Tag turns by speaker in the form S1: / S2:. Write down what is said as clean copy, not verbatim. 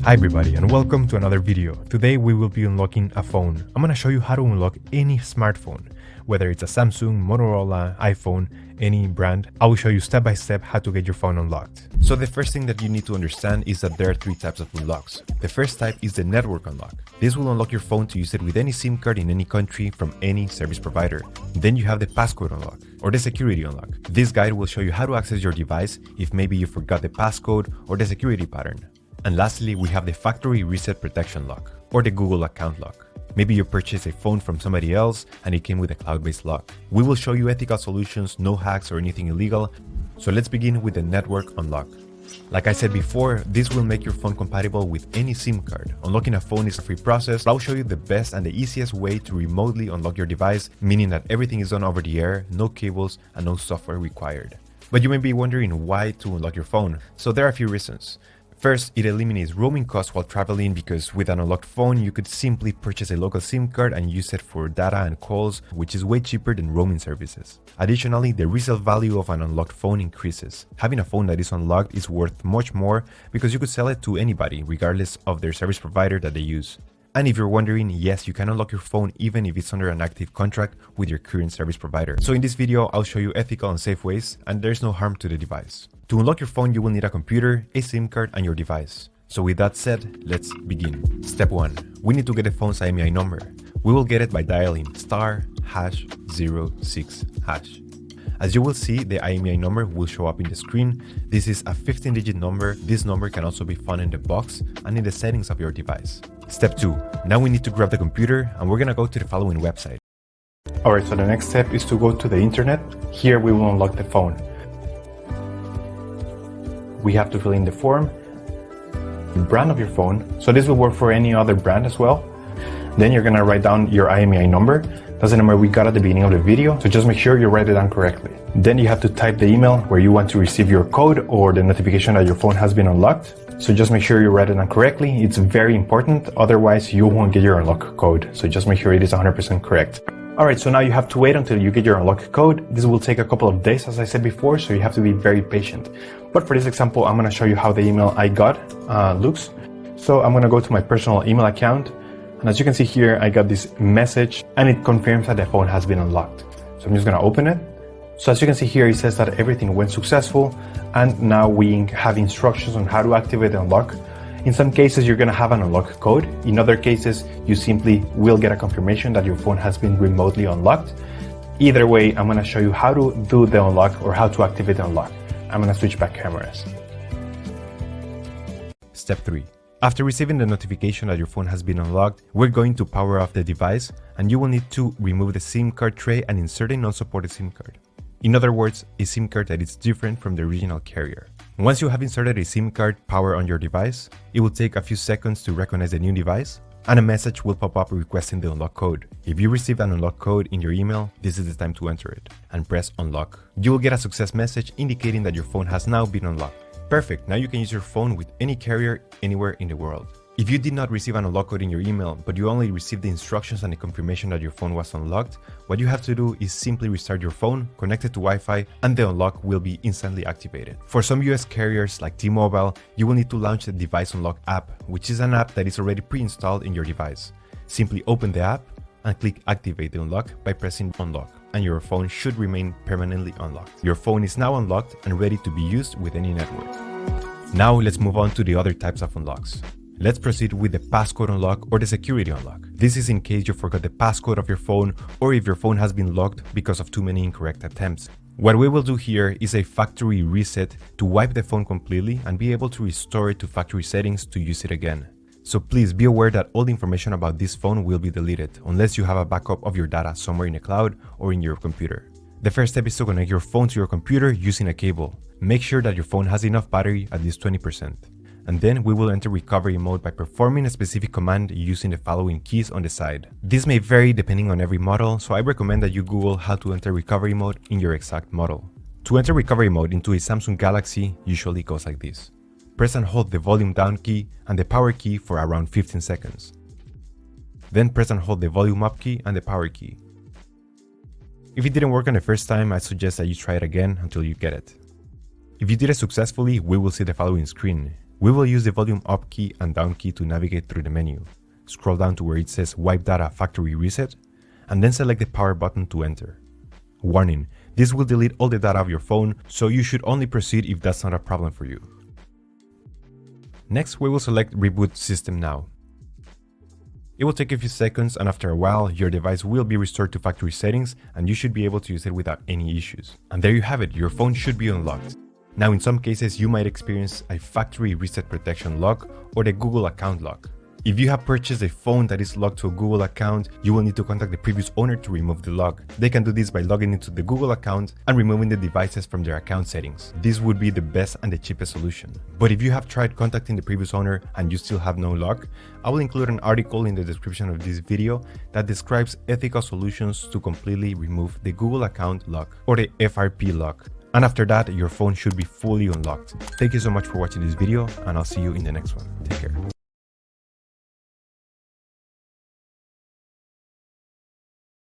S1: Hi everybody and welcome to another video. Today we will be unlocking a phone. I'm gonna show you how to unlock any smartphone, whether it's a Samsung, Motorola, iPhone, any brand. I will show you step by step how to get your phone unlocked. So the first thing that you need to understand is that there are three types of unlocks. The first type is the network unlock. This will unlock your phone to use it with any SIM card in any country from any service provider. Then you have the passcode unlock or the security unlock. This guide will show you how to access your device if maybe you forgot the passcode or the security pattern. And lastly, we have the factory reset protection lock or the Google account lock. Maybe you purchased a phone from somebody else and it came with a cloud-based lock. We will show you ethical solutions, no hacks or anything illegal. So let's begin with the network unlock. Like I said before, this will make your phone compatible with any SIM card. Unlocking a phone is a free process. I'll show you the best and the easiest way to remotely unlock your device, meaning that everything is done over the air, no cables and no software required. But you may be wondering why to unlock your phone. So there are a few reasons. First, it eliminates roaming costs while traveling because with an unlocked phone, you could simply purchase a local SIM card and use it for data and calls, which is way cheaper than roaming services. Additionally, the resale value of an unlocked phone increases. Having a phone that is unlocked is worth much more because you could sell it to anybody, regardless of their service provider that they use. And if you're wondering, yes, you can unlock your phone even if it's under an active contract with your current service provider. So in this video, I'll show you ethical and safe ways, and there's no harm to the device. To unlock your phone, you will need a computer, a SIM card, and your device. So with that said, let's begin. Step 1. We need to get the phone's IMEI number. We will get it by dialing *#06#. As you will see, the IMEI number will show up in the screen. This is a 15-digit number. This number can also be found in the box and in the settings of your device. Step 2. Now we need to grab the computer and we're gonna go to the following website. Alright, so the next step is to go to the internet. Here we will unlock the phone. We have to fill in the form, the brand of your phone. So this will work for any other brand as well. Then you're gonna write down your IMEI number. That's the number we got at the beginning of the video, so just make sure you write it down correctly. Then you have to type the email where you want to receive your code or the notification that your phone has been unlocked. So just make sure you write it down correctly. It's very important, otherwise you won't get your unlock code. So just make sure it is 100% correct. Alright, so now you have to wait until you get your unlock code. This will take a couple of days, as I said before, so you have to be very patient. But for this example, I'm gonna show you how the email I got looks. So I'm gonna go to my personal email account. And as you can see here, I got this message and it confirms that the phone has been unlocked. So I'm just gonna open it. So as you can see here, it says that everything went successful and now we have instructions on how to activate the unlock. In some cases, you're gonna have an unlock code. In other cases, you simply will get a confirmation that your phone has been remotely unlocked. Either way, I'm gonna show you how to do the unlock or how to activate the unlock. I'm gonna switch back cameras. Step 3. After receiving the notification that your phone has been unlocked, we're going to power off the device and you will need to remove the SIM card tray and insert a non-supported SIM card. In other words, a SIM card that is different from the original carrier. Once you have inserted a SIM card power on your device, it will take a few seconds to recognize the new device and a message will pop up requesting the unlock code. If you received an unlock code in your email, this is the time to enter it and press unlock. You will get a success message indicating that your phone has now been unlocked. Perfect, now you can use your phone with any carrier anywhere in the world. If you did not receive an unlock code in your email, but you only received the instructions and the confirmation that your phone was unlocked, what you have to do is simply restart your phone, connect it to Wi-Fi, and the unlock will be instantly activated. For some US carriers like T-Mobile, you will need to launch the Device Unlock app, which is an app that is already pre-installed in your device. Simply open the app and click Activate the Unlock by pressing Unlock, and your phone should remain permanently unlocked. Your phone is now unlocked and ready to be used with any network. Now let's move on to the other types of unlocks. Let's proceed with the passcode unlock or the security unlock. This is in case you forgot the passcode of your phone or if your phone has been locked because of too many incorrect attempts. What we will do here is a factory reset to wipe the phone completely and be able to restore it to factory settings to use it again. So please be aware that all the information about this phone will be deleted unless you have a backup of your data somewhere in the cloud or in your computer. The first step is to connect your phone to your computer using a cable. Make sure that your phone has enough battery, at least 20%. And then we will enter recovery mode by performing a specific command using the following keys on the side. This may vary depending on every model, so I recommend that you Google how to enter recovery mode in your exact model. To enter recovery mode into a Samsung Galaxy usually goes like this. Press and hold the volume down key and the power key for around 15 seconds. Then press and hold the volume up key and the power key. If it didn't work on the first time, I suggest that you try it again until you get it. If you did it successfully, we will see the following screen. We will use the volume up key and down key to navigate through the menu. Scroll down to where it says Wipe Data Factory Reset, and then select the power button to enter. Warning, this will delete all the data of your phone, so you should only proceed if that's not a problem for you. Next, we will select Reboot System Now. It will take a few seconds, and after a while, your device will be restored to factory settings and you should be able to use it without any issues. And there you have it, your phone should be unlocked. Now in some cases, you might experience a factory reset protection lock or the Google account lock. If you have purchased a phone that is locked to a Google account, you will need to contact the previous owner to remove the lock. They can do this by logging into the Google account and removing the devices from their account settings. This would be the best and the cheapest solution. But if you have tried contacting the previous owner and you still have no lock, I will include an article in the description of this video that describes ethical solutions to completely remove the Google account lock or the FRP lock. And after that, your phone should be fully unlocked. Thank you so much for watching this video, and I'll see you in the next one. Take care.